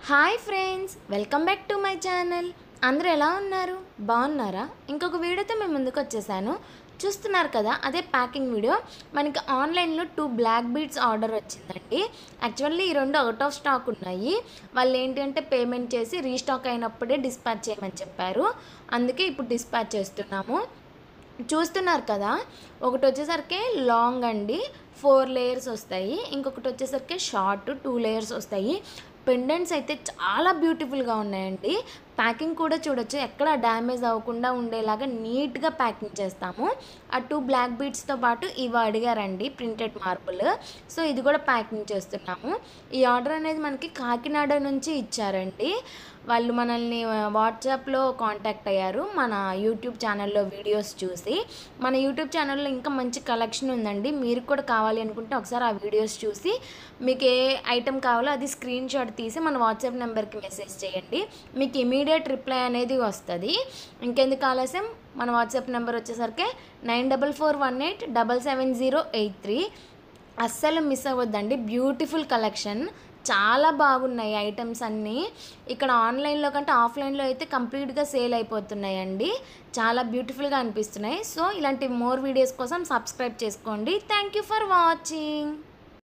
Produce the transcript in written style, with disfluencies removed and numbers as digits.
Hi friends, welcome back to my channel. అందరూ ఎలా ఉన్నారు? బాగున్నారా? ఇంకొక వీడియోతో మేము ముందుకు వచ్చేసాను. చూస్తున్నారు కదా, అదే ప్యాకింగ్ వీడియో. మనకి ఆన్లైన్లో 2 బ్లాక్ బీడ్స్ ఆర్డర్ వచ్చిందండి. యాక్చువల్లీ ఈ రెండు అవుట్ ఆఫ్ స్టాక్ ఉన్నాయి. వాళ్ళు ఏంటంటే పేమెంట్ చేసి రీస్టాక్ అయినప్పుడే డిస్పాచ్ చేయమని చెప్పారు. అందుకే ఇప్పుడు డిస్పాచ్ చేస్తున్నాము. చూస్తున్నారు కదా, ఒకటి వచ్చేసరికి లాంగ్ అండి, 4 లేయర్స్ వస్తాయి. ఇంకొకటి వచ్చేసరికి షార్ట్ 2 లేయర్స్ వస్తాయి. పెండెంట్స్ అయితే చాలా బ్యూటిఫుల్గా ఉన్నాయండి. ప్యాకింగ్ కూడా చూడొచ్చు, ఎక్కడ డ్యామేజ్ అవ్వకుండా ఉండేలాగా నీట్గా ప్యాకింగ్ చేస్తాము. ఆ 2 బ్లాక్ బీడ్స్తో పాటు ఇవి అడిగారండి, ప్రింటెడ్ మార్బుల్. సో ఇది కూడా ప్యాకింగ్ చేస్తున్నాము. ఈ ఆర్డర్ అనేది మనకి కాకినాడ నుంచి ఇచ్చారండి. వాళ్ళు మనల్ని వాట్సాప్లో కాంటాక్ట్ అయ్యారు, మన యూట్యూబ్ ఛానల్లో వీడియోస్ చూసి. మన యూట్యూబ్ ఛానల్లో ఇంకా మంచి కలెక్షన్ ఉందండి. మీరు కూడా కావాలి అనుకుంటే ఒకసారి ఆ వీడియోస్ చూసి మీకు ఏ ఐటెం కావాలో అది స్క్రీన్ షాట్ తీసి మన వాట్సాప్ నెంబర్కి మెసేజ్ చేయండి. మీకు ఇమీడియట్ రిప్లై అనేది వస్తుంది. ఇంకెందుకు ఆలస్యం, మన వాట్సాప్ నెంబర్ వచ్చేసరికి 9441877083. అస్సలు మిస్ అవ్వద్దండి. బ్యూటిఫుల్ కలెక్షన్, చాలా బాగున్నాయి ఐటమ్స్ అన్నీ. ఇక్కడ ఆన్లైన్లో కంటే ఆఫ్లైన్లో అయితే కంప్లీట్గా సేల్ అయిపోతున్నాయండి. చాలా బ్యూటిఫుల్గా అనిపిస్తున్నాయి. సో ఇలాంటి మోర్ వీడియోస్ కోసం సబ్స్క్రైబ్ చేసుకోండి. Thank you for watching.